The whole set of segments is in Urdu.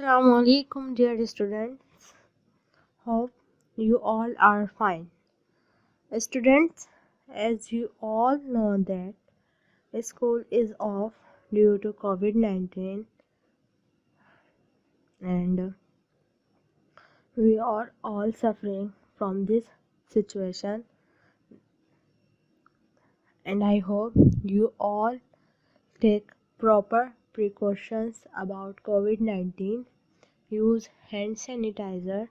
Assalamu alaikum, dear students. Hope you all are fine. Students, as you all know that school is off due to COVID-19 and we are all suffering from this situation, and I hope you all take proper precautions about COVID-19. Use hand sanitizer,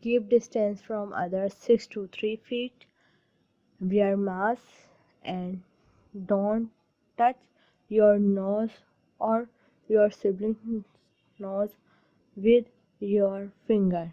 keep distance from others 6 to 3 feet, wear masks, and don't touch your nose or your sibling's nose with your finger.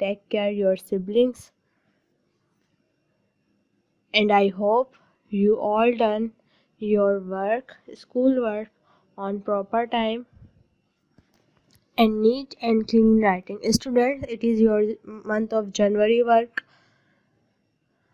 take care your siblings. And I hope you all done your work, school work on proper time and neat and clean writing. Students, it is your month of January work.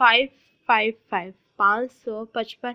555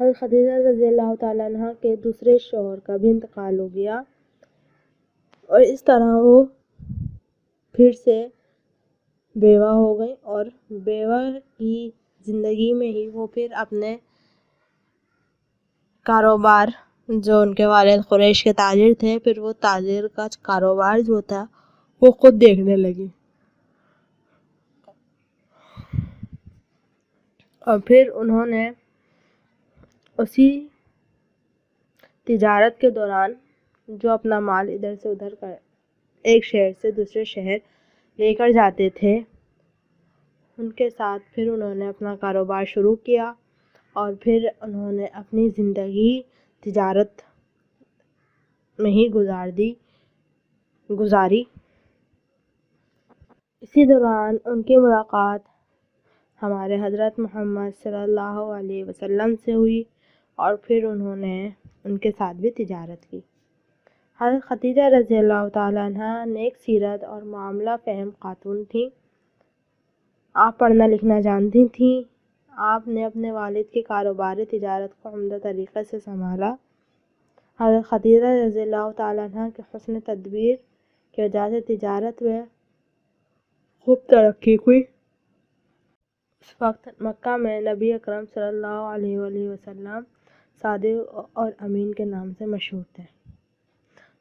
حضرت خدیجہ رضی اللہ تعالیٰ عنہ کے دوسرے شوہر کا بھی انتقال ہو گیا، اور اس طرح وہ پھر سے بیوہ ہو گئی، اور بیوہ کی زندگی میں ہی وہ پھر اپنے کاروبار، جو ان کے والد قریش کے تاجر تھے، پھر وہ تاجر کا کاروبار جو تھا وہ خود دیکھنے لگی، اور پھر انہوں نے اسی تجارت کے دوران جو اپنا مال ادھر سے ادھر کر ایک شہر سے دوسرے شہر لے کر جاتے تھے، ان کے ساتھ پھر انہوں نے اپنا کاروبار شروع کیا، اور پھر انہوں نے اپنی زندگی تجارت میں ہی گزاری۔ اسی دوران ان کی ملاقات ہمارے حضرت محمد صلی اللہ علیہ وسلم سے ہوئی، اور پھر انہوں نے ان کے ساتھ بھی تجارت کی۔ حضرت خدیجہ رضی اللہ تعالیٰ عنہ نیک سیرت اور معاملہ فہم خاتون تھیں۔ آپ پڑھنا لکھنا جانتی تھیں۔ آپ نے اپنے والد کی کاروباری تجارت کو عمدہ طریقے سے سنبھالا۔ حضرت خدیجہ رضی اللہ تعالیٰ عنہ کے حسن تدبیر کی وجہ سے تجارت میں خوب ترقی ہوئی۔ اس وقت مکہ میں نبی اکرم صلی اللہ علیہ وآلہ وسلم صادق اور امین کے نام سے مشہور تھے۔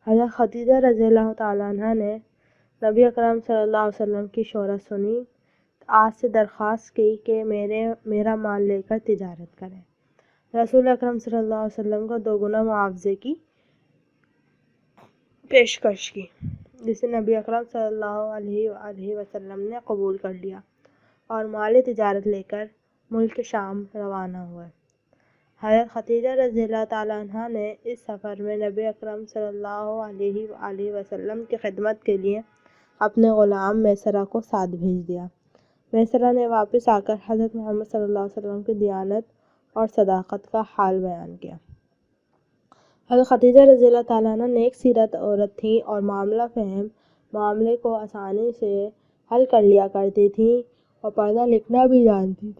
حضرت خدیجہ رضی اللہ تعالیٰ عنہ نے نبی اکرم صلی اللہ علیہ وسلم کی شہرت سنی، آپ سے درخواست کی کہ میرا مال لے کر تجارت کریں۔ رسول اکرم صلی اللہ علیہ وسلم کو 2 گنا معاوضے کی پیشکش کی، جسے نبی اکرم صلی اللہ علیہ وآلہ وسلم نے قبول کر لیا، اور مال تجارت لے کر ملک شام روانہ ہوئے۔ حضرت خدیجہ رضی اللہ تعالیٰ عنہ نے اس سفر میں نبی اکرم صلی اللہ علیہ وآلہ وسلم کی خدمت کے لیے اپنے غلام میسرہ کو ساتھ بھیج دیا۔ میسرہ نے واپس آ کر حضرت محمد صلی اللہ علیہ وسلم کی دیانت اور صداقت کا حال بیان کیا۔ حضرت خدیجہ رضی اللہ تعالیٰ عنہ نیک سیرت عورت تھیں اور معاملہ فہم، معاملے کو آسانی سے حل کر لیا کرتی تھیں، اور پڑھنا لکھنا بھی جانتی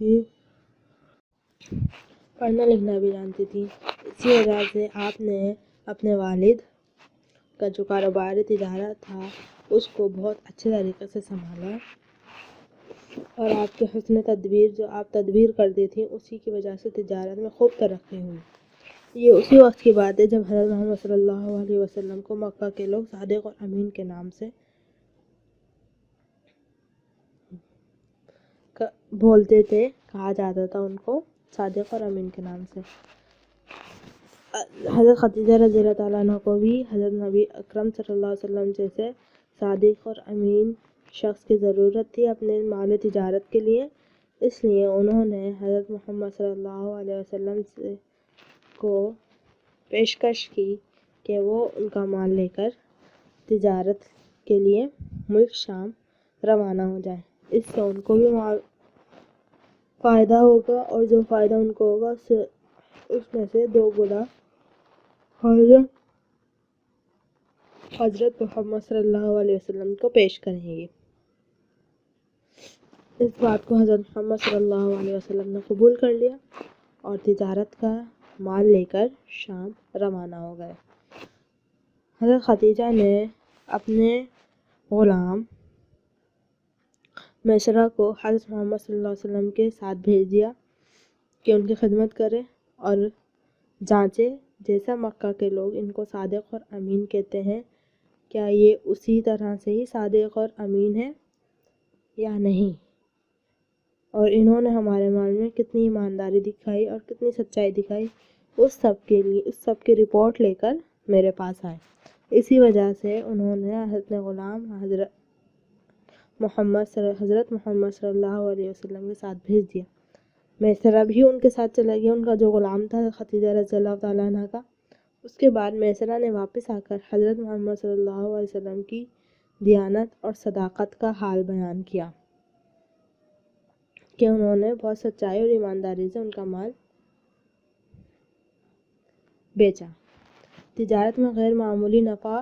تھیں۔ اسی وجہ سے آپ نے اپنے والد کا جو کاروباری تجارت تھا اس کو بہت اچھے طریقے سے سنبھالا، اور آپ کے حسن تدبیر، جو آپ تدبیر کرتی تھیں، اسی کی وجہ سے تجارت میں خوب ترقی ہوئی۔ یہ اسی وقت کی بات ہے جب حضرت محمد صلی اللہ علیہ وسلم کو مکہ کے لوگ صادق اور امین کے نام سے بولتے تھے، کہا جاتا تھا ان کو صادق اور امین کے نام سے۔ حضرت خدیجہ رضی اللہ تعالیٰ عنہ کو بھی حضرت نبی اکرم صلی اللہ علیہ وسلم جیسے صادق اور امین شخص کی ضرورت تھی اپنے مال تجارت کے لیے، اس لیے انہوں نے حضرت محمد صلی اللہ علیہ وسلم کو پیشکش کی کہ وہ ان کا مال لے کر تجارت کے لیے ملک شام روانہ ہو جائیں۔ اس سے ان کو بھی فائدہ ہوگا، اور جو فائدہ ان کو ہوگا اس میں سے 2 گنا حضرت محمد صلی اللہ علیہ وسلم کو پیش کریں گے۔ اس بات کو حضرت محمد صلی اللہ علیہ وسلم نے قبول کر لیا، اور تجارت کا مال لے کر شام روانہ ہو گئے۔ حضرت خدیجہ نے اپنے غلام میسرہ کو حضرت محمد صلی اللہ علیہ وسلم کے ساتھ بھیج دیا کہ ان کی خدمت کرے اور جانچے جیسا مکہ کے لوگ ان کو صادق اور امین کہتے ہیں، کیا یہ اسی طرح سے ہی صادق اور امین ہے یا نہیں، اور انہوں نے ہمارے مال میں کتنی ایمانداری دکھائی اور کتنی سچائی دکھائی، اس سب کی رپورٹ لے کر میرے پاس آئے۔ اسی وجہ سے انہوں نے اپنے غلام حضرت محمد صلی اللہ علیہ وسلم کے ساتھ بھیج دیا۔ میسرہ بھی ان کے ساتھ چلا گیا، ان کا جو غلام تھا خدیجہ رضی اللہ تعالیٰ عنہ کا۔ اس کے بعد میسرہ نے واپس آ کر حضرت محمد صلی اللہ علیہ وسلم کی دیانت اور صداقت کا حال بیان کیا کہ انہوں نے بہت سچائی اور ایمانداری سے ان کا مال بیچا۔ تجارت میں غیر معمولی نفع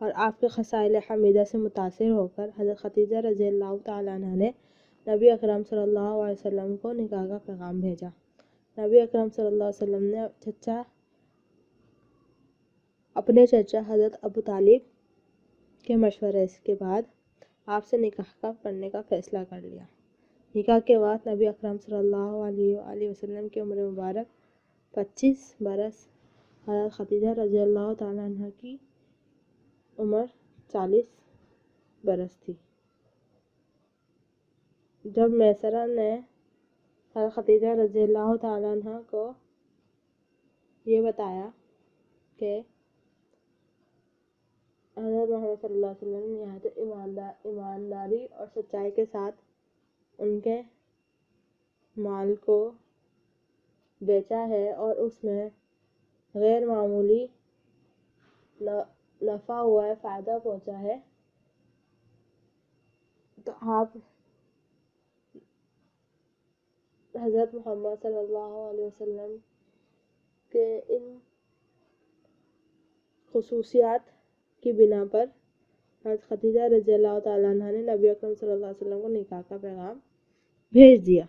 اور آپ کے خصائل حمیدہ سے متاثر ہو کر حضرت خدیجہ رضی اللہ تعالیٰ عنہ نے نبی اکرم صلی اللہ علیہ وسلم کو نکاح کا پیغام بھیجا۔ نبی اکرم صلی اللہ علیہ وسلم نے اپنے چچا حضرت ابو طالب کے مشورے کے بعد آپ سے نکاح کرنے کا فیصلہ کر لیا۔ نکاح کے بعد نبی اکرم صلی اللہ علیہ وآلہ وسلم کی عمر مبارک 25 برس، حضرت خدیجہ رضی اللہ تعالیٰ عنہ کی عمر 40 برس تھی۔ جب میسرہ نے حضرت خدیجہ رضی اللہ تعالیٰ عنہ کو یہ بتایا کہ حضرت محمد صلی اللہ علیہ وسلم نے نہایت ایمانداری اور سچائی کے ساتھ ان کے مال کو بیچا ہے اور اس میں غیر معمولی نفع ہوا ہے، فائدہ پہنچا ہے، تو آپ حضرت محمد صلی اللہ علیہ وسلم کے ان خصوصیات کی بنا پر حضرت خدیجہ رضی اللہ تعالیٰ عنہ نے نبی اکرم صلی اللہ علیہ وسلم کو نکاح کا پیغام بھیج دیا۔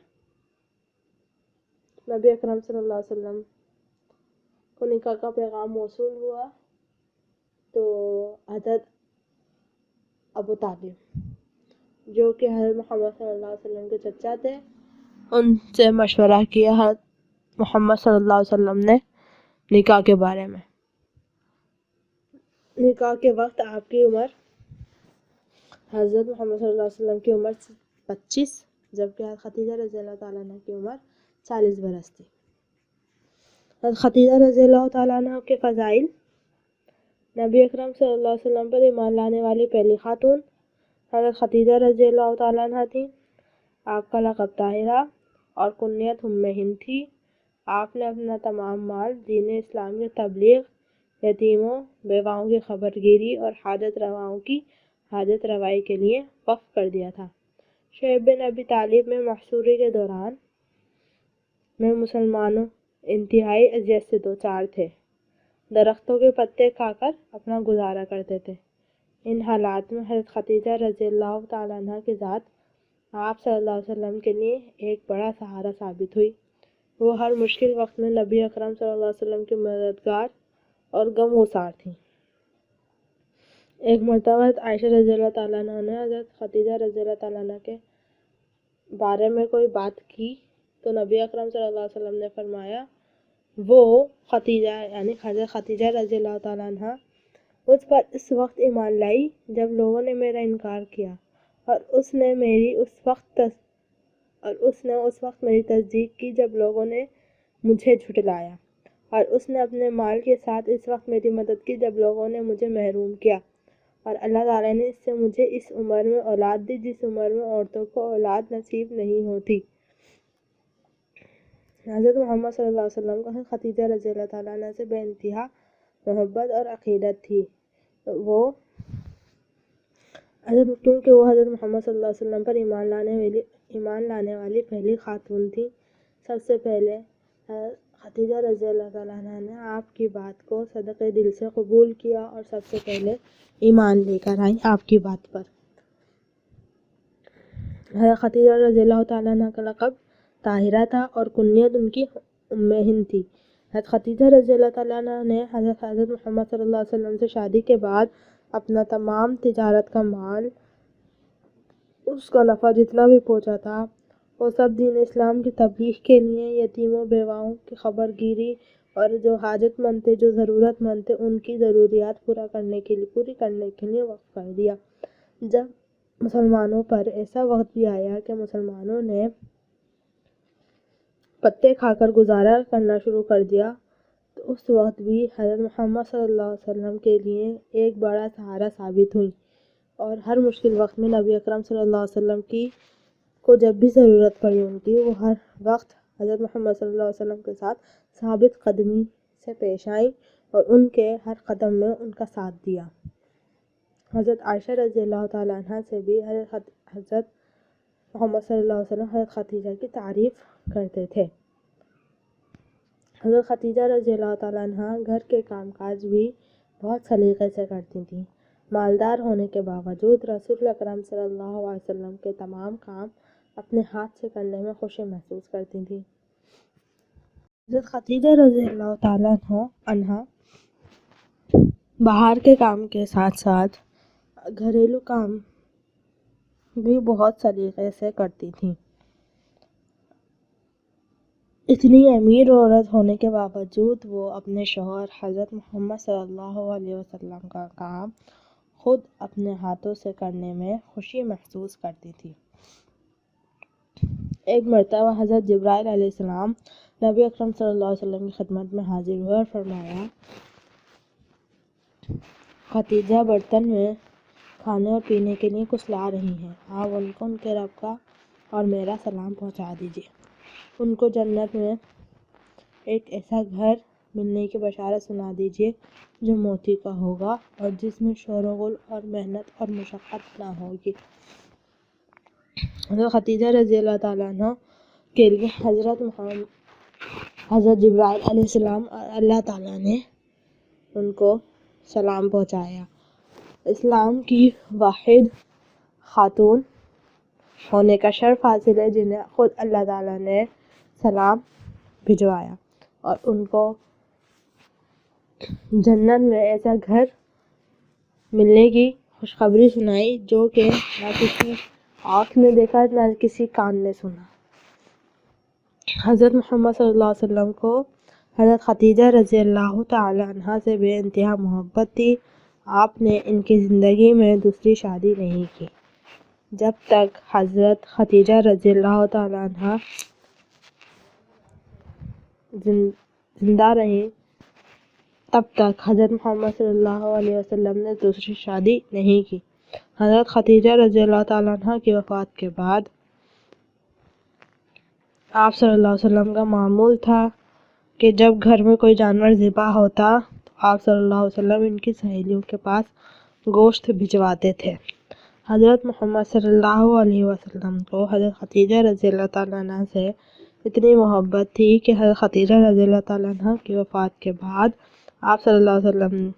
نبی اکرم صلی اللہ علیہ وسلم کو نکاح کا پیغام موصول ہوا تو حضرت ابو طالب جو کہ حضرت محمد صلی اللہ علیہ وسلم کے چچا تھے، ان سے مشورہ کیا حضرت محمد صلی اللہ علیہ وسلم نے نکاح کے بارے میں۔ نکاح کے وقت آپ کی عمر، حضرت محمد صلی اللہ علیہ وسلم کی عمر 25 جبکہ حضرت خدیجہ رضی اللہ تعالیٰ عنہ کی عمر 40 برس تھی۔ حضرت خدیجہ رضی اللہ تعالیٰ عنہ کے فضائل: نبی اکرم صلی اللہ علیہ وسلم پر ایمان لانے والی پہلی خاتون حضرت خدیجہ رضی اللہ تعالیٰ عنہ تھی۔ آپ کا لقب طاہرہ اور کنیت ام ہند تھی۔ آپ نے اپنا تمام مال دین اسلام کی تبلیغ، یتیموں، بیواؤں کی خبر گیری اور حاجت رواؤں کی حاجت روائی کے لیے وقف کر دیا تھا۔ شعیب بن ابی طالب میں محصوری کے دوران میں مسلمانوں انتہائی اذیت سے دوچار تھے۔ درختوں کے پتے کھا کر اپنا گزارا کرتے تھے۔ ان حالات میں حضرت خدیجہ رضی اللہ تعالیٰ عنہ کی ذات آپ صلی اللہ علیہ وسلم کے لیے ایک بڑا سہارا ثابت ہوئی۔ وہ ہر مشکل وقت میں نبی اکرم صلی اللہ علیہ وسلم کی مددگار اور غم گسار تھیں۔ ایک مرتبہ حضرت عائشہ رضی اللہ تعالیٰ عنہ نے حضرت خدیجہ رضی اللہ تعالیٰ عنہ کے بارے میں کوئی بات کی تو نبی اکرم صلی اللہ علیہ وسلم نے فرمایا، وہ خدیجہ یعنی حضرت خدیجہ رضی اللہ تعالیٰ عنہ مجھ پر اس وقت ایمان لائی جب لوگوں نے میرا انکار کیا، اور اس نے اس وقت میری تصدیق کی جب لوگوں نے مجھے جھٹلایا، اور اس نے اپنے مال کے ساتھ اس وقت میری مدد کی جب لوگوں نے مجھے محروم کیا، اور اللہ تعالیٰ نے اس سے مجھے اس عمر میں اولاد دی جس عمر میں عورتوں کو اولاد نصیب نہیں ہوتی۔ حضرت محمد صلی اللہ علیہ وسلم کو حضرت خدیجہ رضی اللہ تعالیٰ عنہ سے بے انتہا محبت اور عقیدت تھی، کیونکہ وہ حضرت محمد صلی اللہ علیہ وسلم پر ایمان لانے والی پہلی خاتون تھی۔ سب سے پہلے خدیجہ رضی اللہ تعالیٰ عنہ نے آپ کی بات کو صدقے دل سے قبول کیا اور سب سے پہلے ایمان لے کر آئیں آپ کی بات پر۔ حضرت خدیجہ رضی اللہ تعالیٰ عنہ کا لقب طاہرہ تھا اور کنیت ان کی ام ہند تھی۔ حضرت خدیجہ رضی اللہ تعالیٰ عنہ نے حضرت محمد صلی اللہ علیہ وسلم سے شادی کے بعد اپنا تمام تجارت کا مال، اس کا نفع جتنا بھی پہنچا تھا، وہ سب دین اسلام کی تبلیغ کے لیے، یتیموں بیواؤں کی خبر گیری اور جو حاجت مند تھے، جو ضرورت مند تھے، ان کی ضروریات پوری کرنے کے لیے وقف کر دیا۔ جب مسلمانوں پر ایسا وقت بھی آیا کہ مسلمانوں نے پتے کھا کر گزارا کرنا شروع کر دیا، تو اس وقت بھی حضرت محمد صلی اللہ علیہ وسلم کے لیے ایک بڑا سہارا ثابت ہوئی، اور ہر مشکل وقت میں نبی اکرم صلی اللہ علیہ وسلم کو جب بھی ضرورت پڑی ان کی، وہ ہر وقت حضرت محمد صلی اللہ علیہ وسلم کے ساتھ ثابت قدمی سے پیش آئیں اور ان کے ہر قدم میں ان کا ساتھ دیا۔ حضرت عائشہ رضی اللہ تعالیٰ عنہ سے بھی حضرت محمد صلی اللہ علیہ وسلم حضرت خدیجہ کی تعریف کرتے تھے۔ حضرت خدیجہ رضی اللہ تعالیٰ عنہ گھر کے کام کاج بھی بہت سلیقے سے کرتی تھیں۔ مالدار ہونے کے باوجود رسول اکرم صلی اللہ علیہ وسلم کے تمام کام اپنے ہاتھ سے کرنے میں خوشی محسوس کرتی تھیں۔ حضرت خدیجہ رضی اللہ تعالیٰ عنہا باہر کے کام کے ساتھ ساتھ گھریلو کام بھی بہت سلیقے سے کرتی تھیں۔ اتنی امیر عورت ہونے کے باوجود وہ اپنے شوہر حضرت محمد صلی اللہ علیہ وسلم کا کام خود اپنے ہاتھوں سے کرنے میں خوشی محسوس کرتی تھی۔ ایک مرتبہ حضرت جبرائیل علیہ السلام نبی اکرم صلی اللہ علیہ وسلم کی خدمت میں حاضر ہوئے اور فرمایا، خدیجہ برتن میں کھانے اور پینے کے لیے کچھ لا رہی ہیں، آپ ان کو ان کے رب کا اور میرا سلام پہنچا دیجیے۔ ان کو جنت میں ایک ایسا گھر ملنے کی بشارت سنا دیجیے جو موتی کا ہوگا اور جس میں شور و غل اور محنت اور مشقت نہ ہوگی۔ حضرت خدیجہ رضی اللہ تعالیٰ عنہ کے لیے حضرت جبرائیل علیہ السلام اور اللہ تعالیٰ نے ان کو سلام پہنچایا۔ اسلام کی واحد خاتون ہونے کا شرف حاصل ہے جنہیں خود اللہ تعالیٰ نے سلام بھجوایا اور ان کو جنت میں ایسا گھر ملنے کی خوشخبری سنائی جو کہ نہ کسی آنکھ نے دیکھا نہ کسی کان نے سنا۔ حضرت محمد صلی اللہ علیہ وسلم کو حضرت خدیجہ رضی اللہ تعالی عنہا سے بے انتہا محبت تھی۔ آپ نے ان کی زندگی میں دوسری شادی نہیں کی۔ جب تک حضرت خدیجہ رضی اللہ تعالی عنہا زندہ رہیں تب تک حضرت محمد صلی اللہ علیہ وسلم نے دوسری شادی نہیں کی۔ حضرت خدیجہ رضی اللہ تعالی عنہا کی وفات کے بعد آپ صلی اللہ علیہ وسلم کا معمول تھا کہ جب گھر میں کوئی جانور ذبح ہوتا تو آپ صلی اللہ علیہ وسلم ان کی سہیلیوں کے پاس گوشت بھجواتے تھے۔ حضرت محمد صلی اللہ علیہ وسلم کو حضرت خدیجہ رضی اللہ تعالیٰ عنہ سے اتنی محبت تھی کہ حضرت خدیجہ رضی اللہ تعالیٰ عنہ کی وفات کے بعد آپ صلی اللہ علیہ وسلم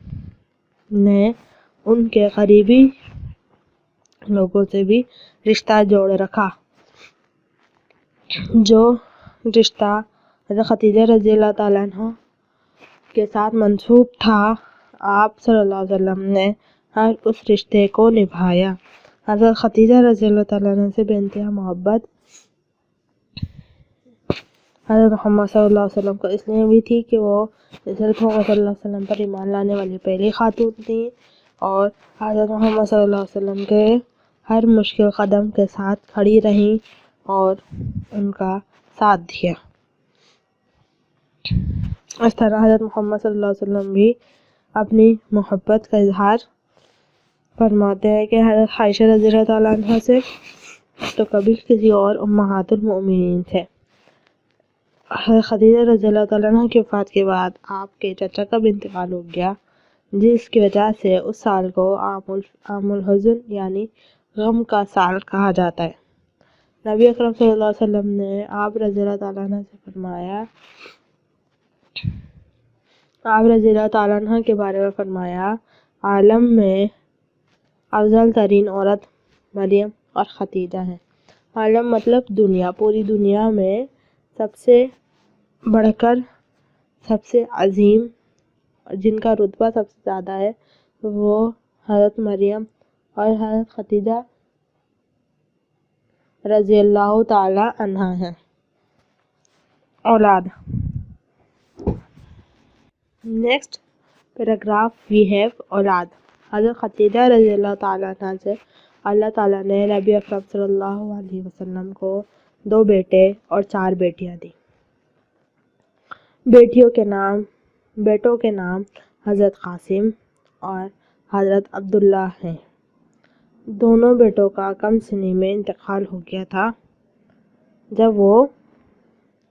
نے ان کے قریبی لوگوں سے بھی رشتہ جوڑ رکھا، جو رشتہ حضرت خدیجہ رضی اللہ تعالیٰ عنہ کے ساتھ منسوب تھا۔ آپ صلی اللہ علیہ وسلم نے ہر اس رشتے کو نبھایا۔ حضرت خدیجہ رضی اللہ تعالیٰ عنہ سے بے انتہا محبت حضرت محمد صلی اللہ علیہ وسلم کو اس لیے بھی تھی کہ وہ حضرت محمد صلی اللہ علیہ وسلم پر ایمان لانے والی پہلی خاتون تھیں اور حضرت محمد صلی اللہ علیہ وسلم کے ہر مشکل قدم کے ساتھ کھڑی رہیں اور ان کا ساتھ دیا۔ اس طرح حضرت محمد صلی اللہ علیہ وسلم بھی اپنی محبت کا اظہار فرماتے ہیں کہ حضرت عائشہ رضی اللہ تعالیٰ عنہ سے تو کبھی کسی اور امہات المؤمنین تھے۔ حضرت خدیجہ رضی اللہ تعالیٰ عنہ کی وفات کے بعد آپ کے چچا کا بھی انتقال ہو گیا، جس کی وجہ سے اس سال کو عام الحزن یعنی غم کا سال کہا جاتا ہے۔ نبی اکرم صلی اللہ علیہ وسلم نے آپ رضی اللہ تعالیٰ عنہ سے فرمایا، آپ رضی اللہ تعالیٰ عنہ کے بارے میں فرمایا، عالم میں افضل ترین عورت مریم اور خدیجہ ہیں۔ عالم مطلب دنیا، پوری دنیا میں سب سے بڑھ کر سب سے عظیم جن کا رتبہ سب سے زیادہ ہے وہ حضرت مریم اور حضرت خدیجہ رضی اللہ تعالی عنہا ہیں۔ اولاد۔ نیکسٹ پیراگراف وی ہیو اولاد۔ حضرت خدیجہ رضی اللہ تعالیٰ عنہ سے اللہ تعالیٰ نے نبی اکرم صلی اللہ علیہ وسلم کو 2 بیٹے اور 4 بیٹیاں دی۔ بیٹوں کے نام حضرت قاسم اور حضرت عبداللہ ہیں۔ دونوں بیٹوں کا کم سنی میں انتقال ہو گیا تھا۔ جب وہ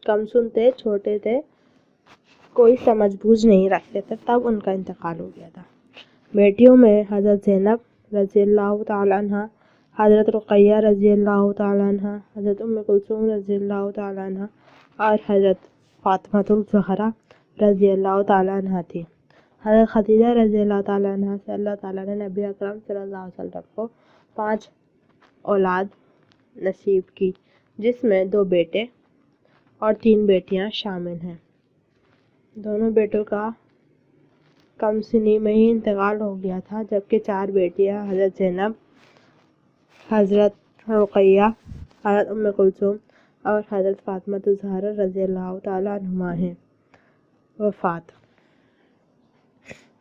کم سن تھے، چھوٹے تھے، کوئی سمجھ بوجھ نہیں رکھتے تھے، تب ان کا انتقال ہو گیا تھا۔ بیٹیوں میں حضرت زینب رضی اللہ تعالی عنہ، حضرت رقیہ رضی اللہ تعالی عنہ، حضرت ام کلثوم رضی اللہ تعالی عنہ اور حضرت فاطمۃ الزہرا رضی اللہ تعالی عنہ تھی۔ حضرت خدیجہ رضی اللہ تعالی عنہ سے اللہ تعالیٰ نے نبی اکرم صلی اللہ علیہ وسلم کو 5 اولاد نصیب کی، جس میں 2 بیٹے اور 3 بیٹیاں شامل ہیں۔ دونوں بیٹوں کا کم سنی میں ہی انتقال ہو گیا تھا، جبکہ 4 بیٹیاں حضرت زینب، حضرت رقیہ، حضرت ام کلثوم اور حضرت فاطمہ الزہرا رضی اللہ تعالیٰ عنہما ہیں۔ وفات۔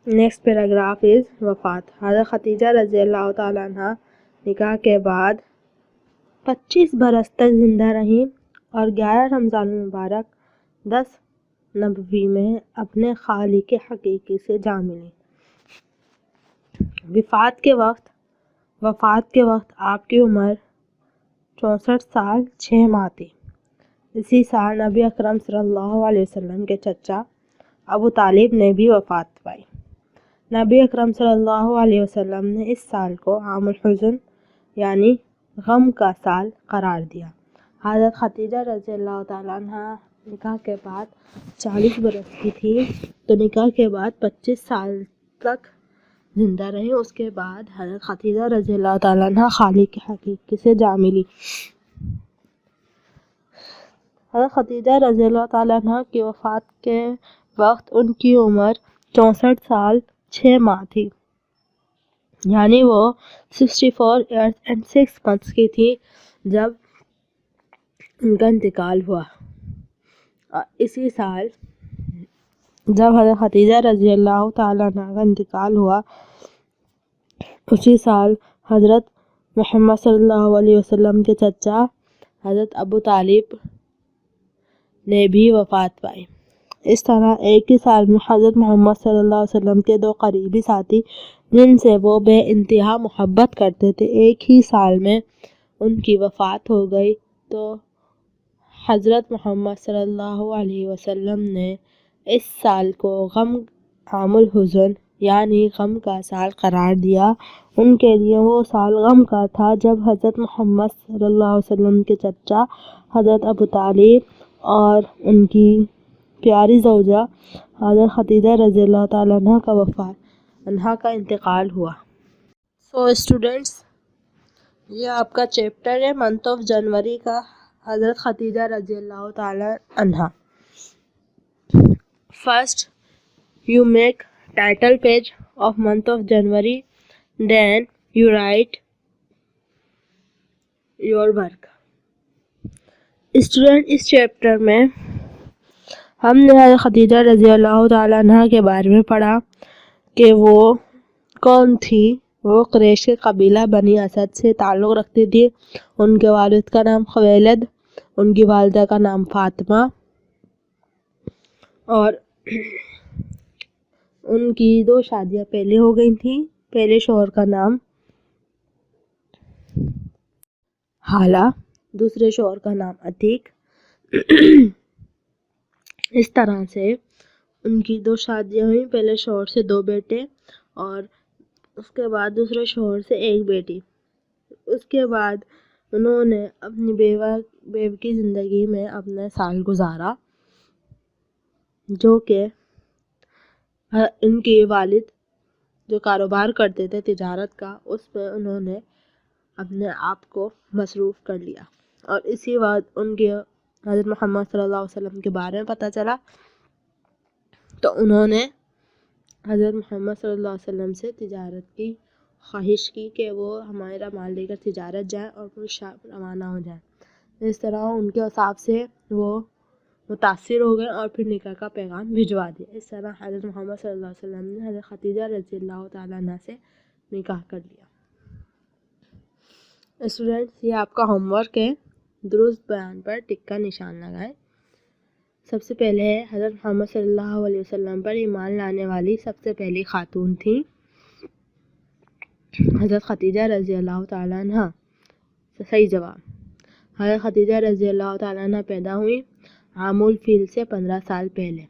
نیکسٹ پیراگراف از وفات۔ حضرت خدیجہ رضی اللہ تعالیٰ عنہ نکاح کے بعد 25 برس تک زندہ رہیں اور 11 رمضان المبارک 10 نبوی میں اپنے خالق حقیقی سے جا ملیں۔ وفات کے وقت آپ کی عمر 64 سال 6 ماہ تھی۔ اسی سال نبی اکرم صلی اللہ علیہ وسلم کے چچا ابو طالب نے بھی وفات پائی۔ نبی اکرم صلی اللہ علیہ وسلم نے اس سال کو عام الحزن یعنی غم کا سال قرار دیا۔ حضرت خدیجہ رضی اللہ تعالیٰ عنہ نکاح کے بعد 40 برس کی تھی، تو نکاح کے بعد 25 سال تک زندہ رہی۔ اس کے بعد حضرت خدیجہ رضی اللہ تعالیٰ عنہ خالق حقیقی سے جا ملی۔ حضرت خدیجہ رضی اللہ تعالیٰ عنہ کی وفات کے وقت ان کی عمر 64 سال 6 ماہ تھی، یعنی وہ 64 years and 6 months کی تھی جب ان کا انتقال ہوا۔ اسی سال جب حضرت خدیجہ رضی اللہ تعالیٰ عنہ کا انتقال ہوا، اسی سال حضرت محمد صلی اللہ علیہ وسلم کے چچا حضرت ابو طالب نے بھی وفات پائی۔ اس طرح ایک ہی سال میں حضرت محمد صلی اللہ علیہ وسلم کے 2 قریبی ساتھی جن سے وہ بے انتہا محبت کرتے تھے، ایک ہی سال میں ان کی وفات ہو گئی، تو حضرت محمد صلی اللہ علیہ وسلم نے اس سال کو عام الحزن یعنی غم کا سال قرار دیا۔ ان کے لیے وہ سال غم کا تھا جب حضرت محمد صلی اللہ علیہ وسلم کے چچا حضرت ابو طالب اور ان کی پیاری زوجہ حضرت خدیجہ رضی اللہ تعالیٰ عنہ کا انتقال ہوا۔ سو اسٹوڈنٹس، یہ آپ کا چیپٹر ہے منتھ آف جنوری کا، حضرت خدیجہ رضی اللہ تعالیٰ عنہ۔ First you make title page of month of January, then you write your work. Student, اس چیپٹر میں ہم نے حضرت خدیجہ رضی اللہ تعالیٰ عنہ کے بارے میں پڑھا کہ وہ کون تھی۔ وہ قریش کے قبیلہ بنی اسد سے تعلق رکھتی تھی۔ ان کے والد کا نام خویلد، ان کی والدہ کا نام فاطمہ، اور ان کی 2 شادیاں پہلے ہو گئی تھیں۔ پہلے شوہر کا نام حالہ، دوسرے شوہر کا نام عتیق۔ اس طرح سے ان کی 2 شادیاں ہوئیں، پہلے شوہر سے 2 بیٹے اور اس کے بعد دوسرے شوہر سے 1 بیٹی۔ اس کے بعد انہوں نے اپنی بیوہ کی زندگی میں اپنا سال گزارا، جو کہ ان کے والد جو کاروبار کرتے تھے تجارت کا، اس میں انہوں نے اپنے آپ کو مصروف کر لیا۔ اور اسی بعد ان کے حضرت محمد صلی اللہ علیہ وسلم کے بارے میں پتہ چلا، تو انہوں نے حضرت محمد صلی اللہ علیہ وسلم سے تجارت کی خواہش کی کہ وہ ہمارا مال لے کر تجارت جائیں اور پھر شام روانہ ہو جائیں۔ اس طرح ان کے حساب سے وہ متاثر ہو گئے اور پھر نکاح کا پیغام بھجوا دیا۔ اس طرح حضرت محمد صلی اللہ علیہ وسلم نے حضرت خدیجہ رضی اللہ تعالیٰ عنہ سے نکاح کر لیا۔ اسٹوڈنٹس، یہ آپ کا ہوم ورک ہے۔ درست بیان پر ٹک کا نشان لگائیں۔ سب سے پہلے ہے حضرت محمد صلی اللہ علیہ وسلم پر ایمان لانے والی سب سے پہلی خاتون تھی حضرت خدیجہ رضی اللہ تعالیٰ عنہ۔ صحیح جواب، حضرت خدیجہ رضی اللہ تعالیٰ عنہ پیدا ہوئی عام الفیل سے 15 سال پہلے۔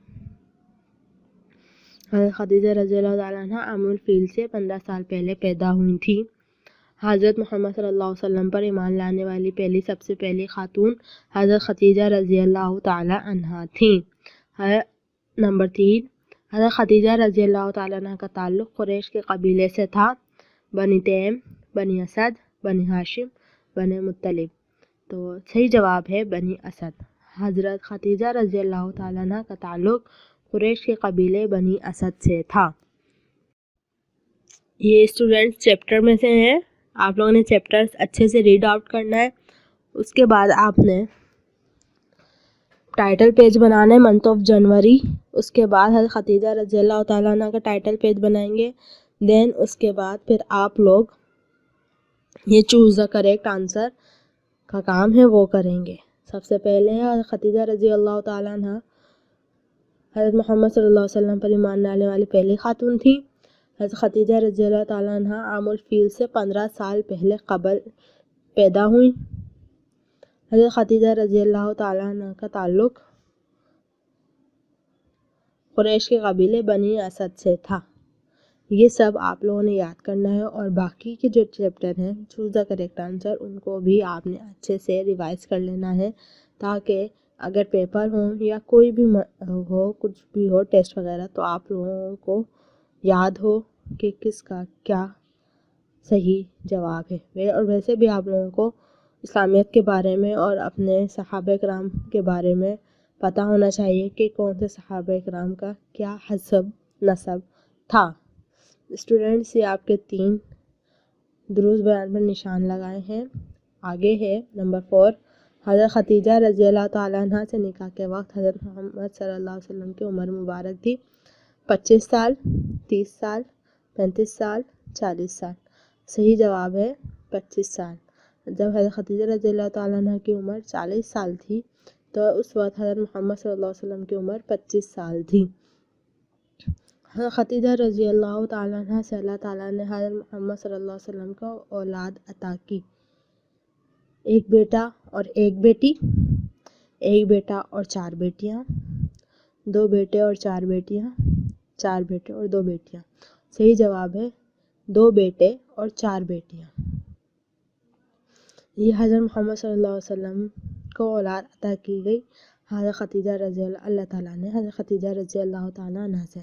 حضرت خدیجہ رضی اللہ تعالیٰ عنہ عام الفیل سے 15 سال پہلے پیدا ہوئی تھی۔ حضرت محمد صلی اللہ علیہ وسلم پر ایمان لانے والی سب سے پہلی خاتون حضرت خدیجہ رضی اللہ تعالیٰ عنہ تھیں۔ نمبر 3، حضرت خدیجہ رضی اللہ تعالیٰ عنہ کا تعلق قریش کے قبیلے سے تھا، بنی تیم، بنی اسد، بنی ہاشم، بنی مطلب۔ تو صحیح جواب ہے بنی اسد۔ حضرت خدیجہ رضی اللہ تعالیٰ عنہ کا تعلق قریش کے قبیلے بنی اسد سے تھا۔ یہ اسٹوڈنٹس چیپٹر میں سے ہیں، آپ لوگوں نے چیپٹرز اچھے سے ریڈ آؤٹ کرنا ہے۔ اس کے بعد آپ نے ٹائٹل پیج بنانا ہے منتھ آف جنوری، اس کے بعد حضرت خدیجہ رضی اللہ تعالیٰ عنہ کا ٹائٹل پیج بنائیں گے، دین اس کے بعد پھر آپ لوگ یہ چوز دا کریکٹ آنسر کا کام ہے وہ کریں گے۔ سب سے پہلے ہے حضرت خدیجہ رضی اللہ تعالیٰ عنہ، حضرت محمد صلی اللہ علیہ وسلم پر ایمان لانے والی پہلی خاتون تھی۔ حضرت خدیجہ رضی اللہ تعالیٰ عنہ عام الفیل سے 15 سال پہلے قبل پیدا ہوئی۔ حضرت خدیجہ رضی اللہ تعالیٰ عنہ کا تعلق قریش کے قبیلے بنی اسد سے تھا۔ یہ سب آپ لوگوں نے یاد کرنا ہے، اور باقی کے جو چیپٹر ہیں choose the correct answer in کو بھی آپ نے اچھے سے ریوائز کر لینا ہے، تاکہ اگر پیپر ہوں یا کوئی بھی ہو، کچھ بھی ہو ٹیسٹ وغیرہ، تو آپ لوگوں کو یاد ہو کہ کس کا کیا صحیح جواب ہے۔ اور ویسے بھی آپ لوگوں کو اسلامیت کے بارے میں اور اپنے صحابہ کرام کے بارے میں پتہ ہونا چاہیے کہ کون سے صحابہ کرام کا کیا حسب نسب تھا۔ اسٹوڈنٹس، یہ آپ کے 3 دروس بیان پر نشان لگائے ہیں۔ آگے ہے نمبر 4، حضرت خدیجہ رضی اللہ تعالیٰ عنہ سے نکاح کے وقت حضرت محمد صلی اللہ علیہ وسلم کی عمر مبارک تھی 25 سال، 30 سال، 35 سال، 40 سال۔ صحیح جواب ہے 25 سال۔ جب حضرت خدیجہ رضی اللہ تعالیٰ عنہ کی عمر 40 سال تھی تو اس وقت حضرت محمد صلی اللہ علیہ وسلم کی عمر 25 سال تھی۔ حضرت خدیجہ رضی اللہ تعالیٰ عنہ سے اللہ تعالیٰ نے حضرت محمد صلی اللہ علیہ وسلم کو اولاد عطا کی، ایک بیٹا اور ایک بیٹی، ایک بیٹا اور 4 بیٹیاں، 2 بیٹے اور 4 بیٹیاں، 4 بیٹے اور 2 بیٹیاں۔ صحیح جواب ہے 2 بیٹے اور 4 بیٹیاں۔ یہ حضرت محمد صلی اللہ علیہ وسلم کو اولاد عطا کی گئی حضرت خدیجہ رضی اللہ تعالیٰ نے حضرت خدیجہ رضی اللہ تعالیٰ عنہ سے۔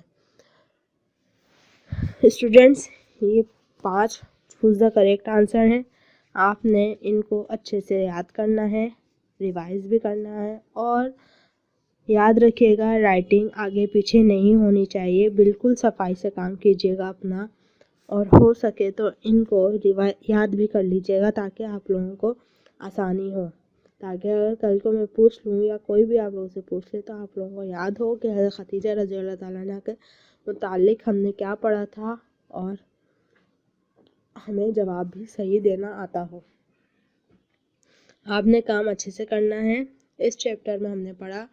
اسٹوڈنٹس، یہ 5 چوز دا کریکٹ آنسر ہیں، آپ نے ان کو اچھے سے یاد کرنا ہے، ریوائز بھی کرنا ہے، اور یاد رکھیے گا رائٹنگ آگے پیچھے نہیں ہونی چاہیے، بالکل صفائی سے کام کیجیے گا اپنا، اور ہو سکے تو ان کو یاد بھی کر لیجیے گا تاکہ آپ لوگوں کو آسانی ہو، تاکہ اگر کل کو میں پوچھ لوں یا کوئی بھی آپ لوگوں سے پوچھ لے تو آپ لوگوں کو یاد ہو کہ حضرت خدیجہ رضی اللہ تعالیٰ عنہ کے متعلق ہم نے کیا پڑھا تھا، اور ہمیں جواب بھی صحیح دینا آتا ہو۔ آپ نے کام اچھے سے کرنا ہے۔ اس چیپٹر میں ہم نے پڑھا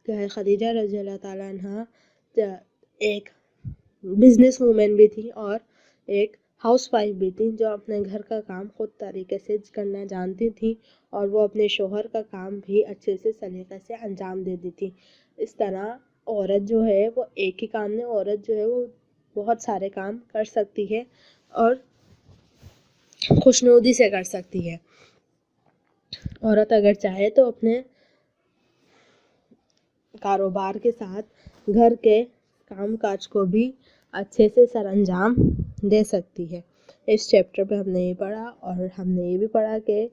کہ حضرت خدیجہ رضی اللہ تعالیٰ عنہ ایک بزنس وومن بھی تھی اور ایک ہاؤس وائف بھی تھی، جو اپنے گھر کا کام خود طریقے سے کرنا جانتی تھی، اور وہ اپنے شوہر کا کام بھی اچھے سے سلیقے سے انجام دیتی تھی۔ اس طرح عورت جو ہے وہ ایک ہی کام میں، عورت جو ہے وہ بہت سارے کام کر سکتی ہے اور خوشنودی سے کر سکتی ہے۔ عورت اگر چاہے تو اپنے کاروبار کے ساتھ گھر کے کام کاج کو بھی اچھے سے سر انجام دے سکتی ہے۔ اس چیپٹر پہ ہم نے یہ پڑھا، اور ہم نے یہ بھی پڑھا کہ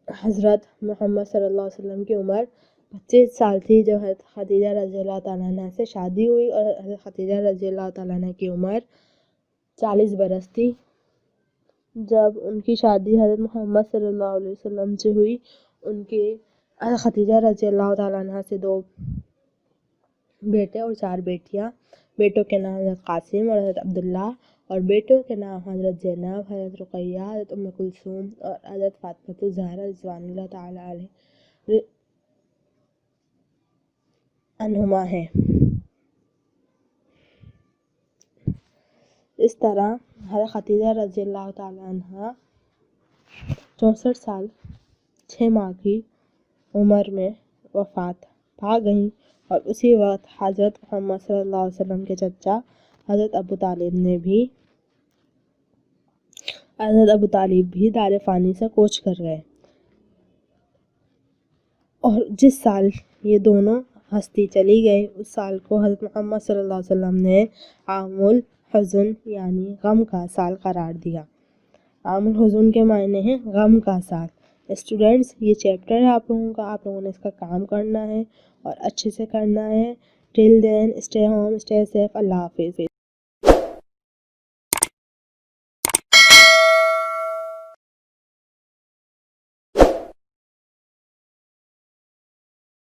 حضرت محمد صلی اللہ علیہ وسلم کی عمر 25 سال تھی جب حضرت خدیجہ رضی اللہ تعالیٰ عنہ سے شادی ہوئی، اور حضرت خدیجہ رضی اللہ تعالیٰ عنہ کی عمر 40 برس تھی جب ان کی شادی حضرت محمد صلی اللہ علیہ وسلم سے ہوئی۔ ان کے حضرت خدیجہ رضی اللہ تعالیٰ عنہ سے 2 بیٹے اور 4 بیٹیاں، بیٹوں کے نام حضرت قاسم اور حضرت عبداللہ، اور بیٹوں کے نام حضرت زینب، حضرت رقیہ، حضرت ام کلثوم اور حضرت فاطمہ الزہرا رضوان اللہ تعالیٰ علیہ عنہما ہیں۔ اس طرح حضرت خدیجہ رضی اللہ تعالیٰ عنہ 64 سال 6 ماہ کی عمر میں وفات پا گئیں، اور اسی وقت حضرت محمد صلی اللہ علیہ وسلم کے چچا حضرت ابو طالب بھی دار فانی سے کوچ کر گئے، اور جس سال یہ دونوں ہستی چلی گئے اس سال کو حضرت محمد صلی اللہ علیہ وسلم نے عام الحزن یعنی غم کا سال قرار دیا۔ عام الحزن کے معنی ہیں غم کا سال، اسٹوڈینٹس یہ چیپٹر ہے آپ لوگوں کا، آپ لوگوں نے اس کا کام کرنا ہے اور اچھے سے کرنا ہے. ٹل دین اسٹے ہوم، اسٹے سیف. اللہ حافظ.